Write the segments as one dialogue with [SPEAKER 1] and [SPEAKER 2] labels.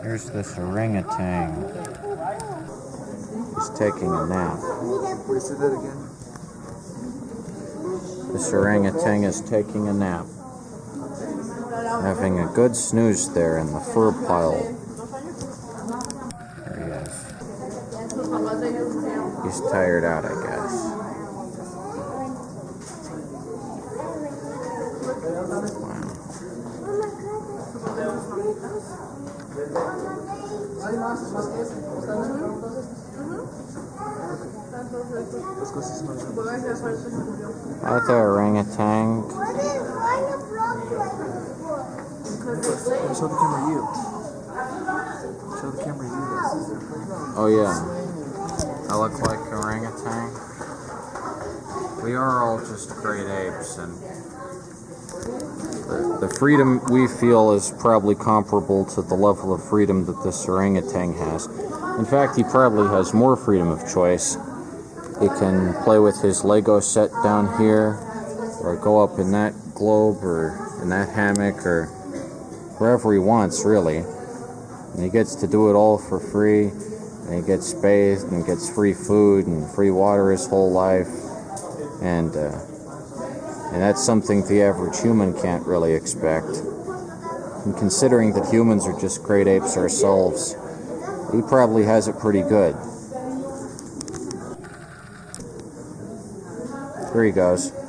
[SPEAKER 1] Here's this orangutan. He's taking a nap.
[SPEAKER 2] What is that again?
[SPEAKER 1] This orangutan is taking a nap. Having a good snooze there in the fur pile. There he is. He's tired out, I guess. Wow. Hi there, orangutan.
[SPEAKER 2] Show the camera you. Show the camera you.
[SPEAKER 1] Oh yeah. I look like orangutan. We are all just great apes, and the freedom we feel is probably comparable to the level of freedom that this orangutan has. In fact, he probably has more freedom of choice. He can play with his Lego set down here, or go up in that globe, or in that hammock, or wherever he wants, really. And he gets to do it all for free, and he gets bathed, and gets free food, and free water his whole life. And that's something the average human can't really expect. And considering that humans are just great apes ourselves, he probably has it pretty good. Here he goes.
[SPEAKER 2] Look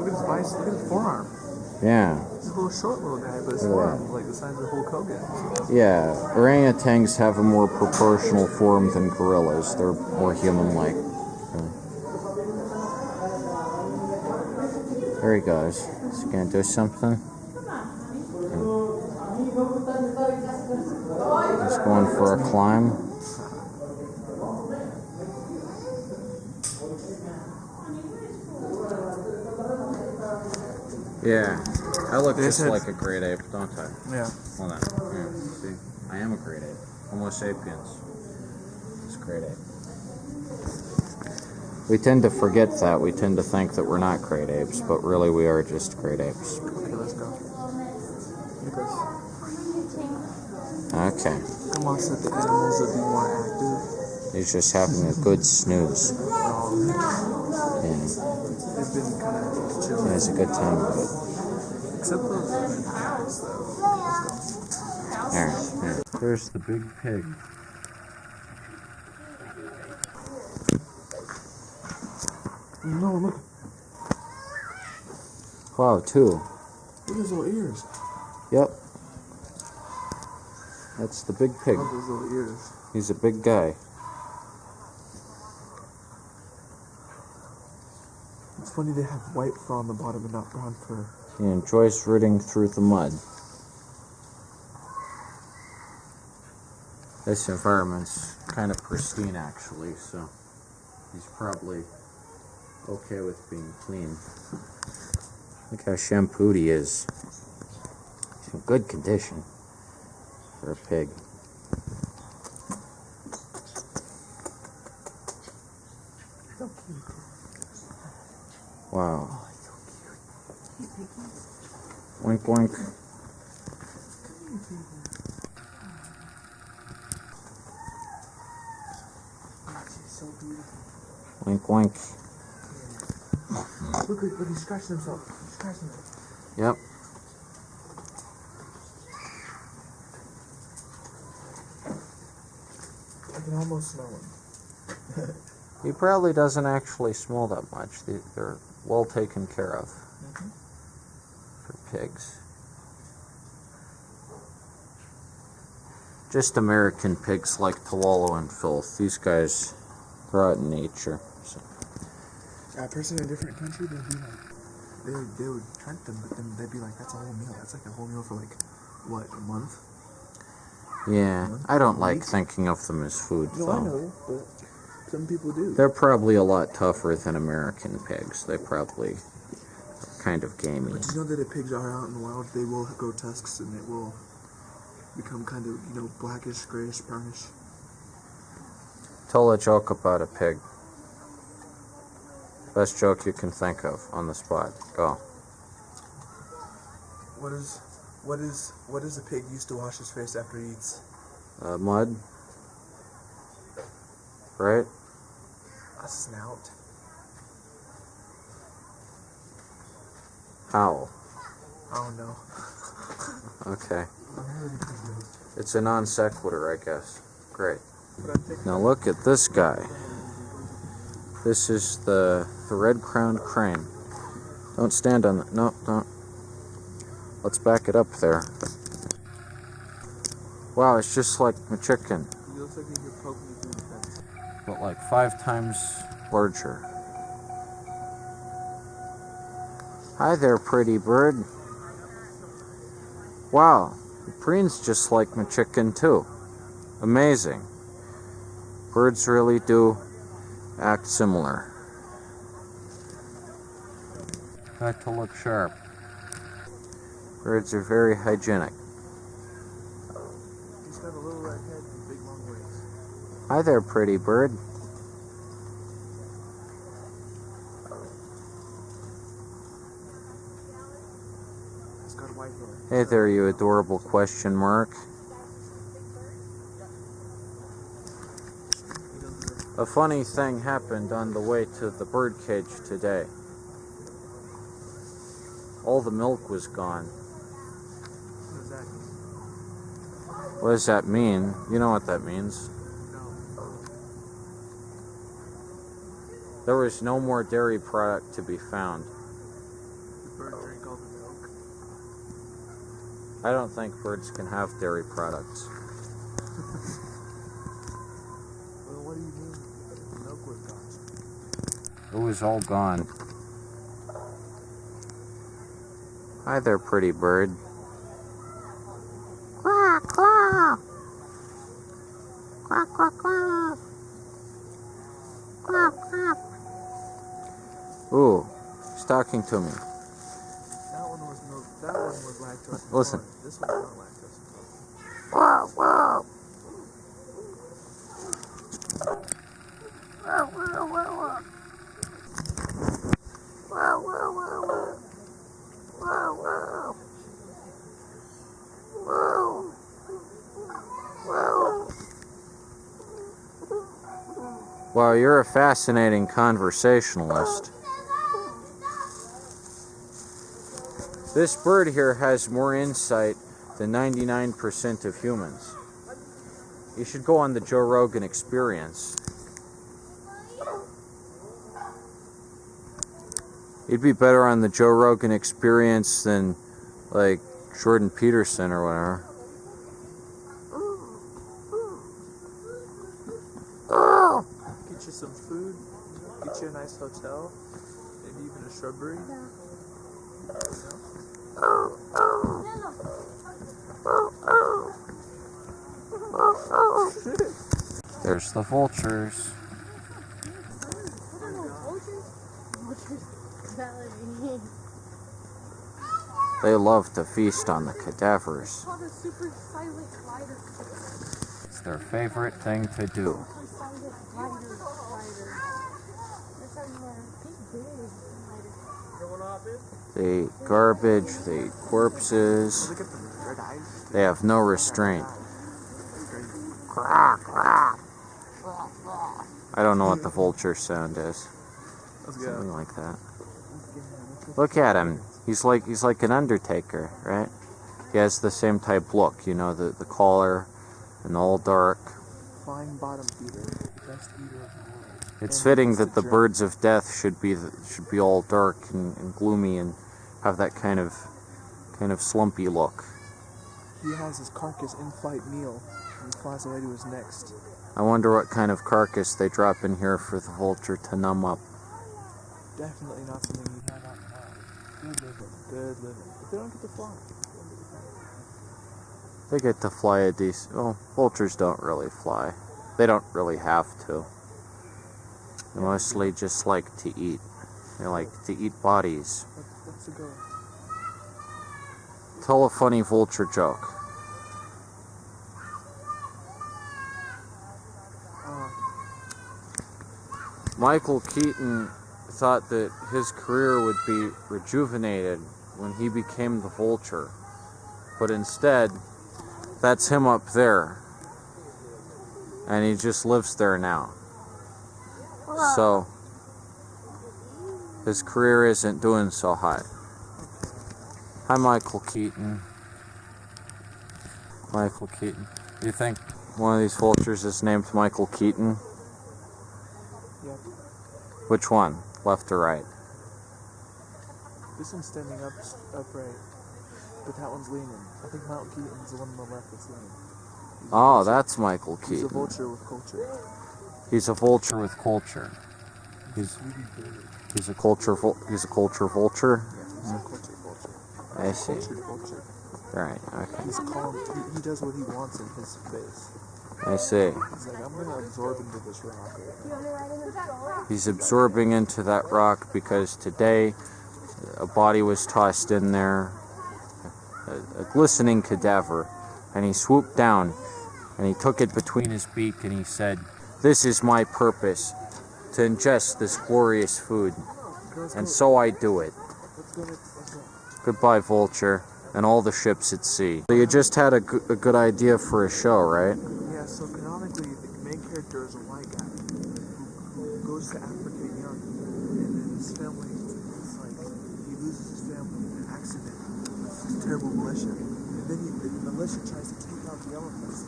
[SPEAKER 2] at his bicep, look at his forearm.
[SPEAKER 1] Yeah.
[SPEAKER 2] He's a little short little guy, but his forearm is like the size of Hulk Hogan.
[SPEAKER 1] Yeah, orangutans have a more proportional form than gorillas. They're more human-like. There he goes. Is he gonna do something? He's going for a climb. Yeah, I look just like a great ape, don't I?
[SPEAKER 2] Yeah.
[SPEAKER 1] Hold on. Yeah, see? I am a great ape. Homo sapiens. It's a great ape. We tend to forget that. We tend to think that we're not great apes, but really we are just great apes.
[SPEAKER 2] Okay, let's go. Nicholas.
[SPEAKER 1] Okay.
[SPEAKER 2] Come on, set the animals to be more active.
[SPEAKER 1] He's just having a good snooze. Yeah.
[SPEAKER 2] They've been kind of chilling.
[SPEAKER 1] He has a good time with it.
[SPEAKER 2] Except for the animals, though.
[SPEAKER 1] Alright. There's the big pig.
[SPEAKER 2] No, look.
[SPEAKER 1] Wow, two.
[SPEAKER 2] Look at his little ears.
[SPEAKER 1] Yep. That's the big pig.
[SPEAKER 2] Look at his little ears.
[SPEAKER 1] He's a big guy.
[SPEAKER 2] It's funny they have white fur on the bottom and not brown fur.
[SPEAKER 1] He enjoys rooting through the mud. This environment's kind of pristine, actually, so he's probably okay with being clean. Look how shampooed he is. He's in good condition for a pig.
[SPEAKER 2] So cute.
[SPEAKER 1] Wow.
[SPEAKER 2] Oh, he's so cute.
[SPEAKER 1] Wink, wink.
[SPEAKER 2] He's so beautiful.
[SPEAKER 1] Wink, wink.
[SPEAKER 2] Look, he's scratching himself. He's scratching it.
[SPEAKER 1] Yep.
[SPEAKER 2] I can almost smell him.
[SPEAKER 1] He probably doesn't actually smell that much. They're well taken care of for pigs. Just American pigs like to wallow in filth. These guys are out in nature. So.
[SPEAKER 2] A person in a different country, they'd be like, they would trent them, but then they'd be like, that's a whole meal. That's like a whole meal for like, what, a month?
[SPEAKER 1] Yeah, I don't like thinking of them as food,
[SPEAKER 2] No,
[SPEAKER 1] though.
[SPEAKER 2] I know, but some people do.
[SPEAKER 1] They're probably a lot tougher than American pigs. They probably are kind of gamey.
[SPEAKER 2] But you know that if pigs are out in the wild, they will grow tusks and it will become kind of, blackish, grayish, brownish.
[SPEAKER 1] Tell a joke about a pig. Best joke you can think of on the spot. Go.
[SPEAKER 2] What is What is a pig used to wash his face after he eats?
[SPEAKER 1] Mud. Right?
[SPEAKER 2] A snout.
[SPEAKER 1] How?
[SPEAKER 2] I don't know.
[SPEAKER 1] Okay. It's a non sequitur, I guess. Great. Now look at this guy. This is the red-crowned crane. Don't stand on that. No, don't. Let's back it up there. Wow, it's just like a chicken.
[SPEAKER 2] He looks like he could poke me through the fence.
[SPEAKER 1] But like 5 times larger. Hi there, pretty bird. Wow, the preen's just like my chicken too. Amazing. Birds really do act similar. Got to look sharp. Birds are very hygienic.
[SPEAKER 2] He's got a little red head and big long wings.
[SPEAKER 1] Hi there, pretty bird.
[SPEAKER 2] He's got white hair.
[SPEAKER 1] Hey there, you adorable question mark.
[SPEAKER 2] He doesn't.
[SPEAKER 1] A funny thing happened on the way to the birdcage today. All the milk was gone.
[SPEAKER 2] What does that mean?
[SPEAKER 1] What does that mean? You know what that means.
[SPEAKER 2] No.
[SPEAKER 1] There was no more dairy product to be found.
[SPEAKER 2] The bird drank all the milk.
[SPEAKER 1] I don't think birds can have dairy products.
[SPEAKER 2] Well, what do you mean? The milk was gone.
[SPEAKER 1] It was all gone. Hi there, pretty bird. Quack, quack. Quack, quack, quack. Quack, quack. Ooh, he's talking to me.
[SPEAKER 2] That one was milk. That one was lactose.
[SPEAKER 1] Listen.
[SPEAKER 2] intolerant. This one's not lactose intolerant.
[SPEAKER 1] Wow, wow. Wow, wow, wow, wow. Wow, wow, wow, wow. Wow, wow. Wow. Wow. Wow, you're a fascinating conversationalist. This bird here has more insight than 99% of humans. You should go on the Joe Rogan Experience. You'd be better on the Joe Rogan Experience than, like, Jordan Peterson or whatever.
[SPEAKER 2] Get you some food. Get you a nice hotel. Maybe even a shrubbery.
[SPEAKER 1] There's the vultures. They love to feast on the cadavers. It's their favorite thing to do. They eat garbage, they eat corpses.
[SPEAKER 2] Look at the red eyes.
[SPEAKER 1] They have no restraint. I don't know what the vulture sound is.
[SPEAKER 2] Let's go.
[SPEAKER 1] Something like that. Look at him. He's like an undertaker, right? He has the same type look, you know, the collar and all dark.
[SPEAKER 2] Flying bottom feeder. Best eater of the world.
[SPEAKER 1] It's
[SPEAKER 2] And
[SPEAKER 1] fitting
[SPEAKER 2] he's
[SPEAKER 1] that the
[SPEAKER 2] drink.
[SPEAKER 1] birds of death should be all dark and gloomy and have that kind of slumpy look.
[SPEAKER 2] He has his carcass in-flight meal and he flies away to his next.
[SPEAKER 1] I wonder what kind of carcass they drop in here for the vulture to numb up.
[SPEAKER 2] Definitely not something you'd have out in the wild. Good living. Good living. But they don't get to fly.
[SPEAKER 1] They get to fly a decent... Well, vultures don't really fly. They don't really have to. They mostly just like to eat. They like to eat bodies.
[SPEAKER 2] That's the goal.
[SPEAKER 1] Tell a funny vulture joke. Michael Keaton thought that his career would be rejuvenated when he became the vulture. But instead, that's him up there. And he just lives there now. So, his career isn't doing so hot. Hi, Michael Keaton. Michael Keaton. Do you think one of these vultures is named Michael Keaton?
[SPEAKER 2] Yep.
[SPEAKER 1] Which one? Left or right?
[SPEAKER 2] This one's standing upright, but that one's leaning. I think Michael Keaton's the one on the left that's leaning.
[SPEAKER 1] Oh, that's Michael
[SPEAKER 2] He's a
[SPEAKER 1] Keaton.
[SPEAKER 2] vulture with culture.
[SPEAKER 1] He's a vulture with culture. He's a culture vulture.
[SPEAKER 2] Yeah, he's a culture vulture.
[SPEAKER 1] I see.
[SPEAKER 2] Cultured vulture.
[SPEAKER 1] Right. Okay.
[SPEAKER 2] He's calm. He does what he wants in his space.
[SPEAKER 1] I see.
[SPEAKER 2] He's like, I'm gonna absorb into this rock.
[SPEAKER 1] He's absorbing into that rock because today a body was tossed in there, a glistening cadaver, and he swooped down and he took it between his beak and he said, "This is my purpose, to ingest this glorious food, and so I do it. Goodbye, vulture, and all the ships at sea." So you just had a good idea for a show, right?
[SPEAKER 2] Yeah, so canonically, the main character is a white guy who goes to Africa young, and then his family, it's like, he loses his family in an accident with this terrible militia, and then the militia tries to take out the elephants,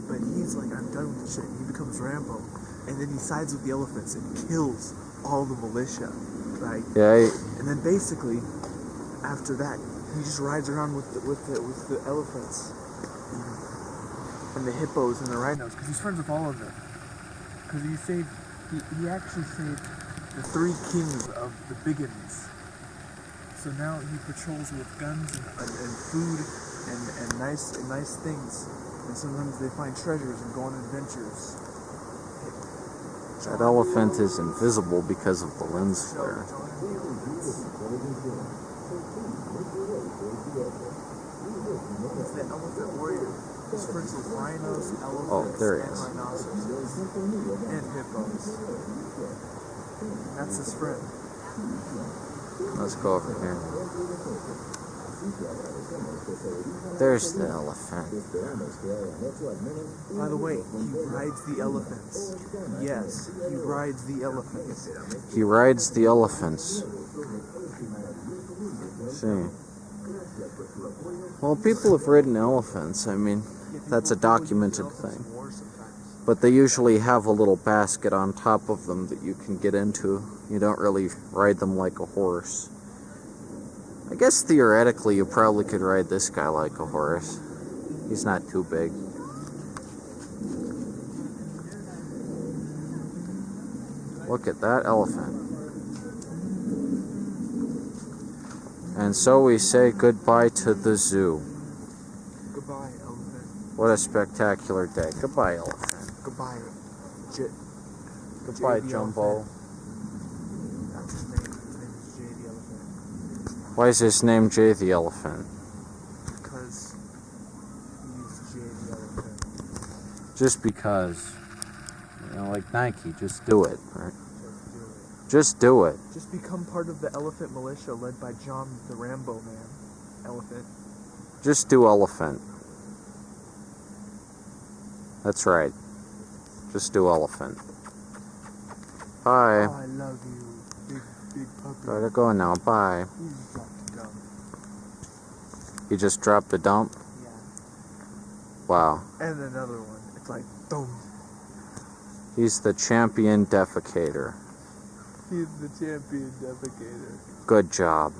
[SPEAKER 2] but he's like, I'm done with this shit, and he becomes Rambo, and then he sides with the elephants and kills all the militia, right?
[SPEAKER 1] Yeah.
[SPEAKER 2] And then basically, after that, he just rides around with the elephants and the hippos and the rhinos because he's friends with all of them. Because he actually saved the 3 kings of the Biggins. So now he patrols with guns and food and nice things. And sometimes they find treasures and go on adventures.
[SPEAKER 1] That elephant is invisible because of the lens flare.
[SPEAKER 2] He's the elephant warrior. He's friends with rhinos, elephants,
[SPEAKER 1] Oh, there he
[SPEAKER 2] and
[SPEAKER 1] is.
[SPEAKER 2] rhinoceroses, and hippos. That's his friend.
[SPEAKER 1] Let's go over here. There's the elephant.
[SPEAKER 2] By the way, he rides the elephants. Yes, he rides the elephants.
[SPEAKER 1] He rides the elephants. See. Well, people have ridden elephants. I mean, that's a documented thing. But they usually have a little basket on top of them that you can get into. You don't really ride them like a horse. I guess theoretically you probably could ride this guy like a horse. He's not too big. Look at that elephant. And so we say goodbye to the zoo.
[SPEAKER 2] Goodbye, elephant.
[SPEAKER 1] What a spectacular day. Goodbye, elephant.
[SPEAKER 2] Goodbye,
[SPEAKER 1] Goodbye,
[SPEAKER 2] Jay the
[SPEAKER 1] Jumbo.
[SPEAKER 2] elephant. That's his name. His name is Jay the elephant.
[SPEAKER 1] Why is his name Jay the elephant?
[SPEAKER 2] Because he's Jay the elephant.
[SPEAKER 1] Just because. You know, like Nike, just do it, right?
[SPEAKER 2] Just do it.
[SPEAKER 1] Just do it.
[SPEAKER 2] Just become part of the elephant militia led by John the Rambo Man. Elephant.
[SPEAKER 1] Just do elephant. That's right. Just do elephant. Bye.
[SPEAKER 2] Oh, I love you, big puppy.
[SPEAKER 1] Gotta go now. Bye.
[SPEAKER 2] He's dropped the dump.
[SPEAKER 1] You just dropped the dump?
[SPEAKER 2] Yeah.
[SPEAKER 1] Wow.
[SPEAKER 2] And another one. It's like, boom.
[SPEAKER 1] He's the champion defecator.
[SPEAKER 2] He's the champion defecator.
[SPEAKER 1] Good job.